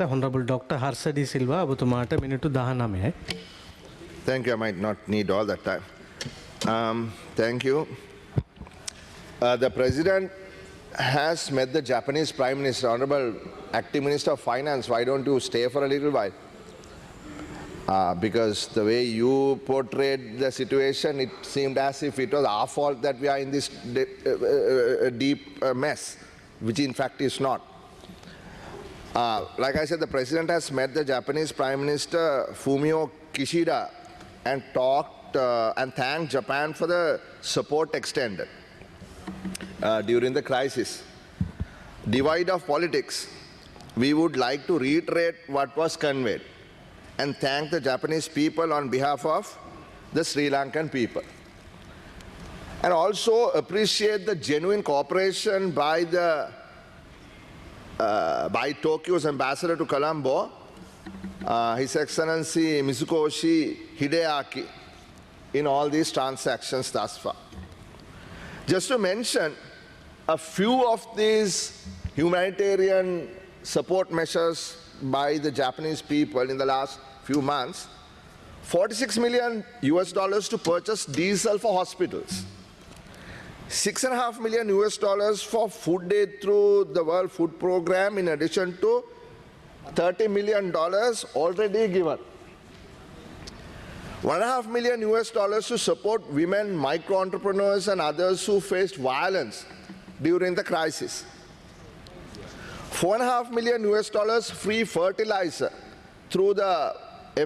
Honorable Dr. Harsha de Silva, ඔබතුමාට මිනිත්තු 19යි. Thank you. I might not need all that time. Thank you. The President has met the Japanese Prime Minister, Honorable Acting Minister of Finance. Why don't you stay for a little while? Because the way you portrayed the situation, it seemed as if it was our fault that we are in this deep mess, which in fact is not. Like I said, the President has met the Japanese Prime Minister Fumio Kishida and talked and thanked Japan for the support extended during the crisis. Divide of politics, we would like to reiterate what was conveyed and thank the Japanese people on behalf of the Sri Lankan people. And also appreciate the genuine cooperation by Tokyo's ambassador to Colombo, His Excellency Mizukoshi Hideaki, in all these transactions thus far. Just to mention a few of these humanitarian support measures by the Japanese people in the last few months: $46 million to purchase diesel for hospitals, $6.5 million for food aid through the World Food Program, in addition to $30 million already given. $1.5 million to support women, micro-entrepreneurs and others who faced violence during the crisis. $4.5 million free fertilizer through the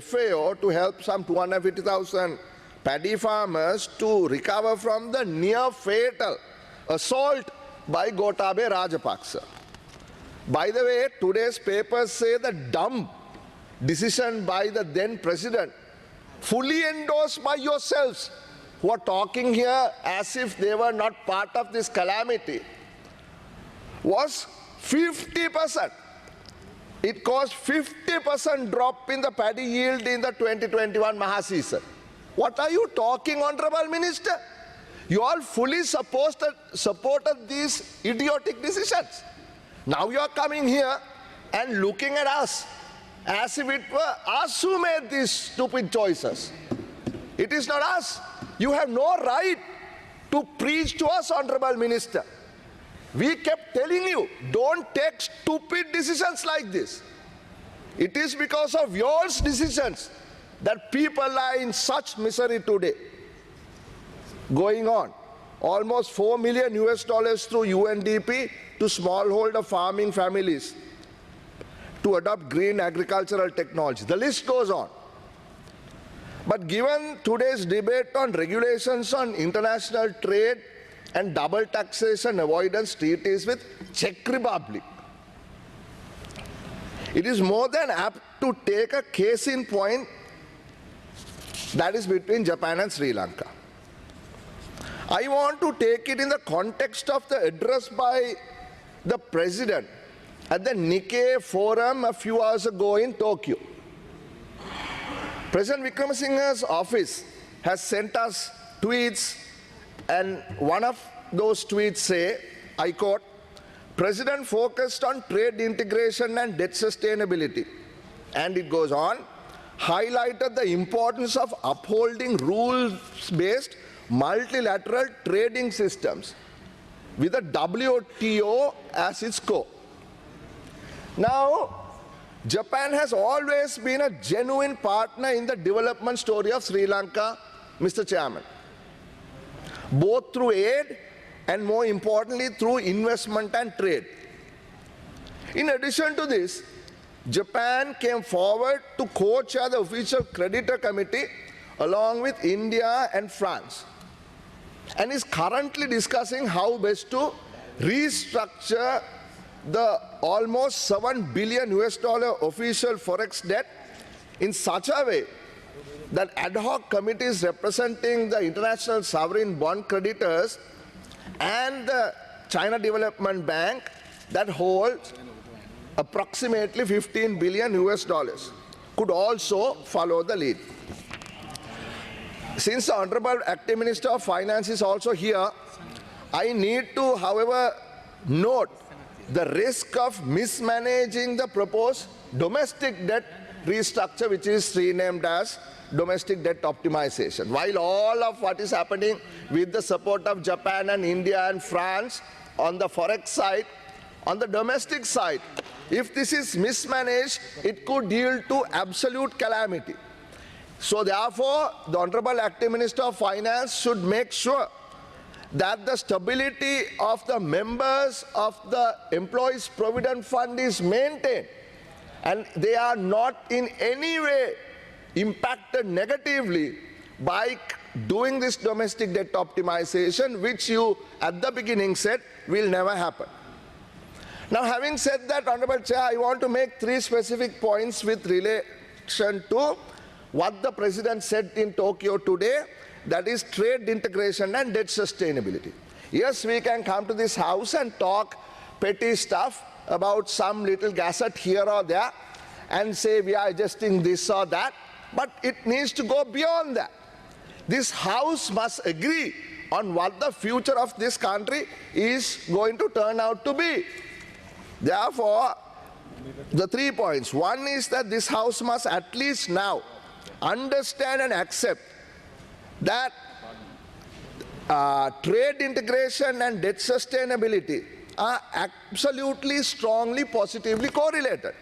FAO to help some 250,000 paddy farmers to recover from the near-fatal assault by Gotabaya Rajapaksa. By the way, today's papers say the dumb decision by the then president, fully endorsed by yourselves, who are talking here as if they were not part of this calamity, was 50%. It caused 50% drop in the paddy yield in the 2021 Maha season. What are you talking, Honorable Minister? You all fully supported these idiotic decisions. Now you are coming here and looking at us as if it were us who made these stupid choices. It is not us. You have no right to preach to us, Honorable Minister. We kept telling you, don't take stupid decisions like this. It is because of your decisions that people are in such misery today. Going on, almost $4 million through UNDP to smallholder farming families to adopt green agricultural technology. The list goes on. But given today's debate on regulations on international trade and double taxation avoidance treaties with Czech Republic, it is more than apt to take a case in point that is between Japan and Sri Lanka. I want to take it in the context of the address by the President at the Nikkei Forum a few hours ago in Tokyo. President Wickremesinghe's office has sent us tweets, and one of those tweets say, I quote, "President focused on trade integration and debt sustainability." And it goes on, highlighted the importance of upholding rules-based multilateral trading systems with the WTO as its core. Now, Japan has always been a genuine partner in the development story of Sri Lanka, Mr. Chairman, both through aid and, more importantly, through investment and trade. In addition to this, Japan came forward to co-chair the official creditor committee along with India and France, and is currently discussing how best to restructure the almost $7 billion official forex debt in such a way that ad hoc committees representing the international sovereign bond creditors and the China Development Bank that holds approximately $15 billion could also follow the lead. Since the Honorable Acting Minister of Finance is also here, I need to, however, note the risk of mismanaging the proposed domestic debt restructure, which is renamed as domestic debt optimization. While all of what is happening with the support of Japan and India and France on the forex side, on the domestic side, if this is mismanaged, it could yield to absolute calamity. So therefore, the Honorable Acting Minister of Finance should make sure that the stability of the members of the Employees Provident Fund is maintained and they are not in any way impacted negatively by doing this domestic debt optimization, which you at the beginning said will never happen. Now, having said that, Honorable Chair, I want to make 3 specific points with relation to what the President said in Tokyo today, that is trade integration and debt sustainability. Yes, we can come to this house and talk petty stuff about some little gazette here or there and say we are adjusting this or that, but it needs to go beyond that. This house must agree on what the future of this country is going to turn out to be. Therefore, the 3 points. One is that this house must at least now understand and accept that trade integration and debt sustainability are absolutely strongly positively correlated.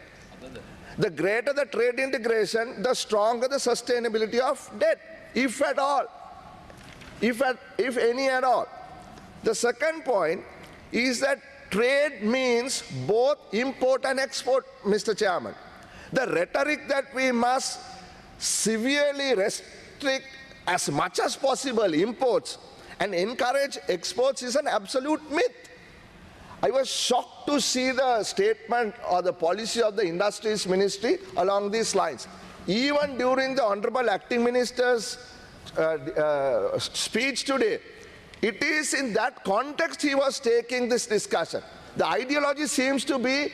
The greater the trade integration, the stronger the sustainability of debt, if at all, if any at all. The second point is that trade means both import and export, Mr. Chairman. The rhetoric that we must severely restrict as much as possible imports and encourage exports is an absolute myth. I was shocked to see the statement or the policy of the Industries Ministry along these lines. Even during the Honorable Acting Minister's speech today, it is in that context he was taking this discussion. The ideology seems to be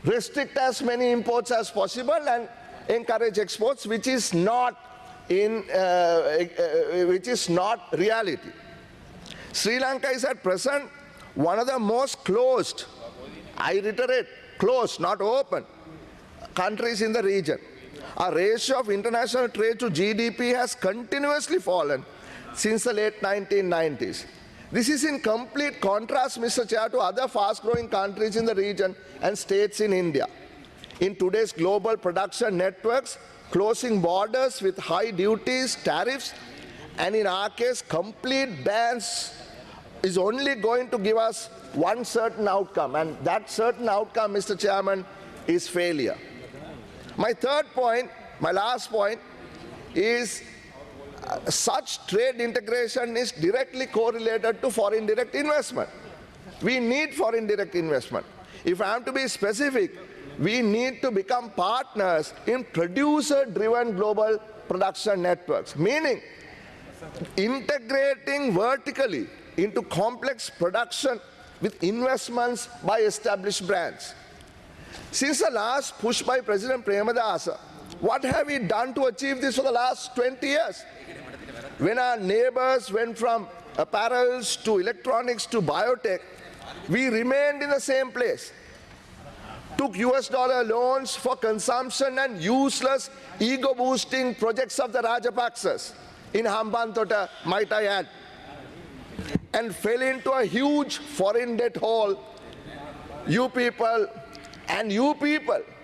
restrict as many imports as possible and encourage exports, which is not reality. Sri Lanka is at present one of the most closed, I reiterate, closed, not open, countries in the region. Our ratio of international trade to GDP has continuously fallen since the late 1990s. This is in complete contrast, Mr. Chair, to other fast-growing countries in the region and states in India. In today's global production networks, closing borders with high duties, tariffs, and in our case, complete bans is only going to give us one certain outcome, and that certain outcome, Mr. Chairman, is failure. My third point, my last point, is such trade integration is directly correlated to foreign direct investment. We need foreign direct investment. If I am to be specific, we need to become partners in producer-driven global production networks, meaning integrating vertically into complex production with investments by established brands. Since the last push by President Premadasa, what have we done to achieve this for the last 20 years? When our neighbors went from apparels to electronics to biotech, we remained in the same place. Took US dollar loans for consumption and useless ego-boosting projects of the Rajapaksas in Hambantota, might I add, and fell into a huge foreign debt hole. You people,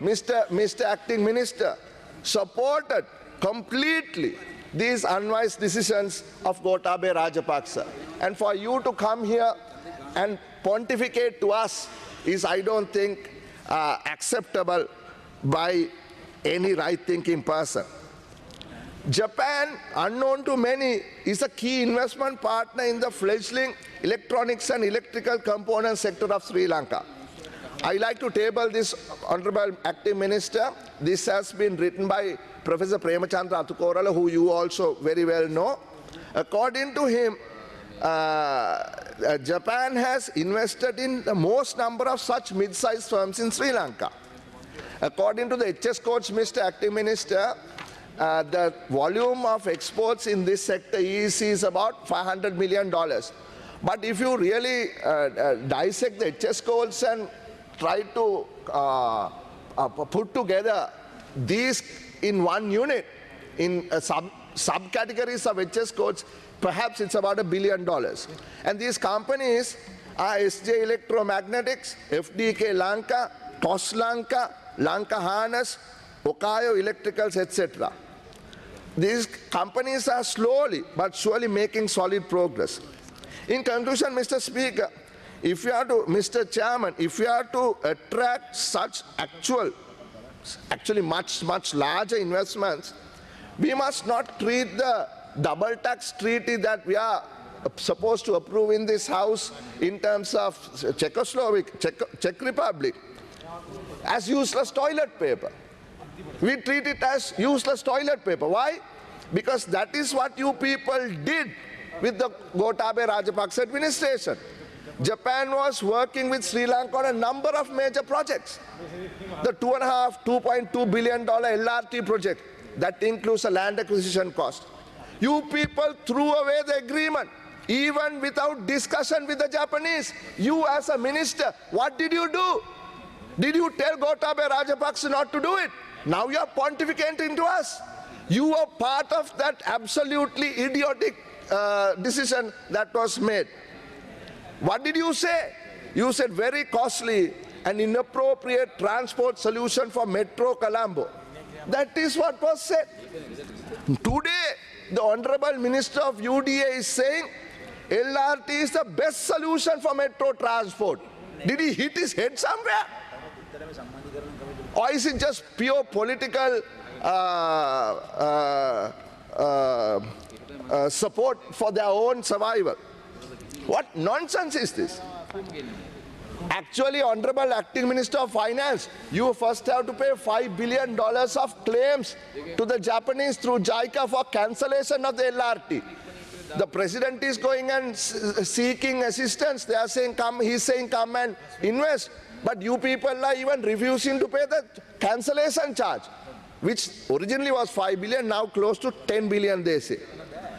Mr. Acting Minister, supported completely these unwise decisions of Gotabaya Rajapaksa. And for you to come here and pontificate to us is, I don't think, acceptable by any right-thinking person. Japan, unknown to many, is a key investment partner in the fledgling electronics and electrical component sector of Sri Lanka. I like to table this, Honorable Acting Minister. This has been written by Professor Premachandra Atukorala, who you also very well know. According to him, Japan has invested in the most number of such mid-sized firms in Sri Lanka. According to the HS codes, Mr. Acting Minister, the volume of exports in this sector is about $500 million. But if you really dissect the HS codes and try to put together these in one unit in subcategories of HS codes, perhaps it's about $1 billion. And these companies are SJ Electromagnetics, FDK Lanka, TOS Lanka, Lanka Harness, Okayo Electricals, etc. These companies are slowly but surely making solid progress. In conclusion, Mr. Speaker, if you are to, Mr. Chairman, if you are to attract such actually much larger investments, we must not treat the double tax treaty that we are supposed to approve in this House in terms of Czech Republic as useless toilet paper. We treat it as useless toilet paper. Why? Because that is what you people did with the Gotabaya Rajapaksa administration. Japan was working with Sri Lanka on a number of major projects. The $2.2 billion LRT project, that includes a land acquisition cost. You people threw away the agreement, even without discussion with the Japanese. You as a minister, what did you do? Did you tell Gotabaya Rajapaksa not to do it? Now you are pontificating to us. You were part of that absolutely idiotic decision that was made. What did you say? You said very costly and inappropriate transport solution for Metro Colombo. That is what was said. Today, the Honorable Minister of UDA is saying LRT is the best solution for metro transport. Did he hit his head somewhere? Or is it just pure political support for their own survival? What nonsense is this? Actually, Honorable Acting Minister of Finance, you first have to pay $5 billion of claims to the Japanese through JICA for cancellation of the LRT. The President is going and seeking assistance. They are saying, come, he's saying, come and invest. But you people are even refusing to pay the cancellation charge, which originally was $5 billion, now close to $10 billion, they say.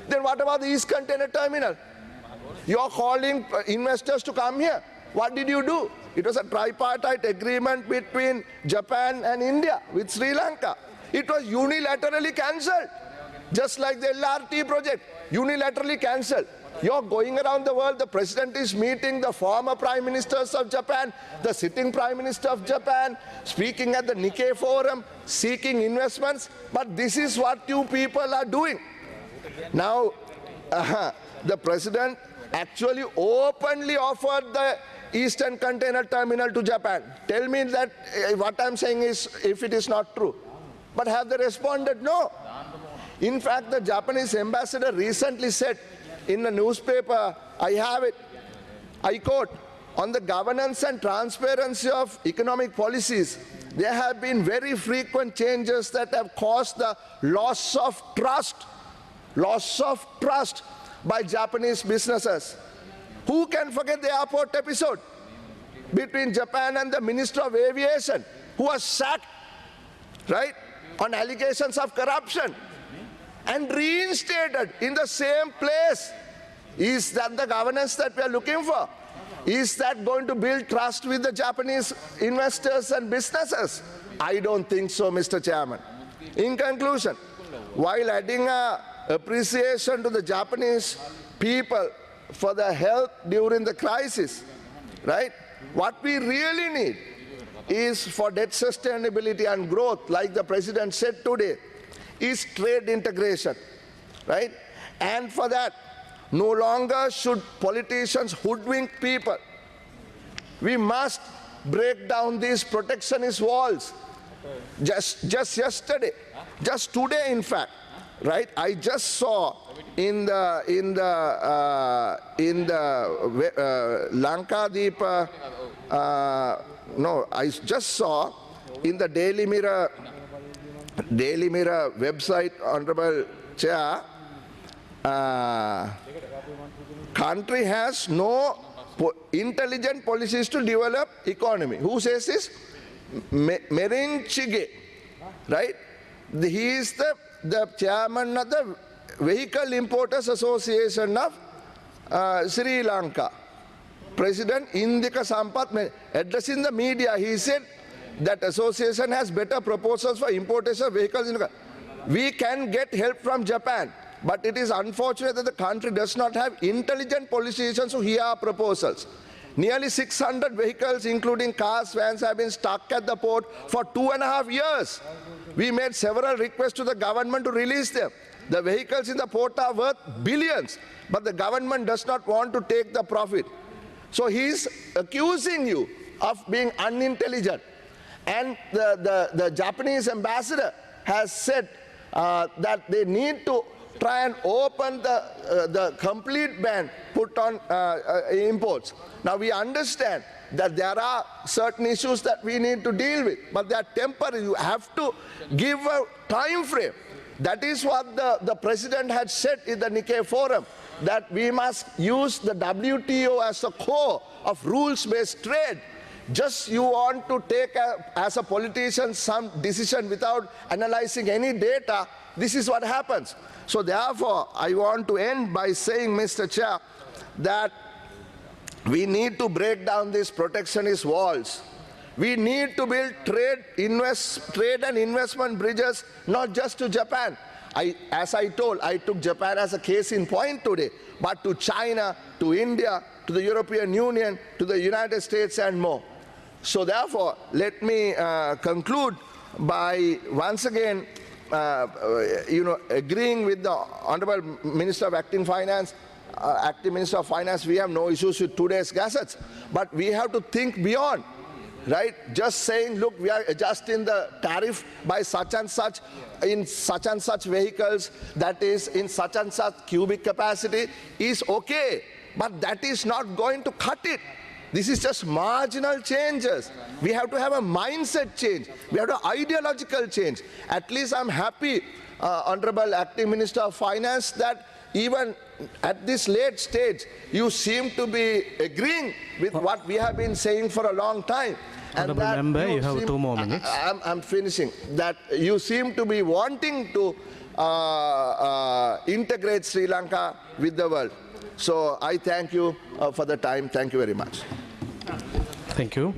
Then what about the East Container Terminal? You are calling investors to come here. What did you do? It was a tripartite agreement between Japan and India with Sri Lanka. It was unilaterally cancelled, just like the LRT project, unilaterally cancelled. You're going around the world, the President is meeting the former Prime Ministers of Japan, the sitting Prime Minister of Japan, speaking at the Nikkei Forum, seeking investments, but this is what you people are doing. Now, the President actually openly offered the Eastern Container Terminal to Japan. Tell me that what I'm saying is, if it is not true. But have they responded? No. In fact, the Japanese ambassador recently said in a newspaper, I have it, I quote, on the governance and transparency of economic policies, there have been very frequent changes that have caused the loss of trust by Japanese businesses. Who can forget the airport episode between Japan and the Minister of Aviation, who was sacked, right, on allegations of corruption and reinstated in the same place? Is that the governance that we are looking for? Is that going to build trust with the Japanese investors and businesses? I don't think so, Mr. Chairman. In conclusion, while adding appreciation to the Japanese people for their help during the crisis, right? What we really need is for debt sustainability and growth, like the President said today, is trade integration, right? And for that, no longer should politicians hoodwink people. We must break down these protectionist walls. Just yesterday, just today in fact, right? I just saw in the Lankadeep, no, I just saw in the Daily Mirror website, Honorable Chair, country has no intelligent policies to develop economy. Who says this? Merinchige, right? He is the chairman of the Vehicle Importers Association of Sri Lanka. President Indika Sampath, addressing the media, he said that association has better proposals for importation of vehicles. We can get help from Japan, but it is unfortunate that the country does not have intelligent politicians who hear our proposals. Nearly 600 vehicles, including cars, vans, have been stuck at the port for 2.5 years. We made several requests to the government to release them. The vehicles in the port are worth billions, but the government does not want to take the profit. So he's accusing you of being unintelligent. And the Japanese ambassador has said that they need to try and open the complete ban put on imports. Now we understand that there are certain issues that we need to deal with, but they are temporary. You have to give a time frame. That is what the president had said in the Nikkei forum, that we must use the WTO as a core of rules-based trade. Just you want to take, as a politician, some decision without analyzing any data, this is what happens. So therefore, I want to end by saying, Mr. Chair, that we need to break down these protectionist walls. We need to build trade and investment bridges, not just to Japan. As I told, I took Japan as a case in point today, but to China, to India, to the European Union, to the United States and more. So therefore, let me conclude by once again agreeing with the Honorable Minister of Acting Finance, Acting Minister of Finance. We have no issues with today's gazettes, but we have to think beyond. Right? Just saying, look, we are adjusting the tariff by such and such in such and such vehicles, that is in such and such cubic capacity, is okay. But that is not going to cut it. This is just marginal changes. We have to have a mindset change. We have to ideological change. At least I'm happy, Honorable Acting Minister of Finance, that even at this late stage, you seem to be agreeing with what we have been saying for a long time. Honorable Member, you have 2 more minutes. I'm finishing. That you seem to be wanting to integrate Sri Lanka with the world. So I thank you for the time. Thank you very much. Thank you.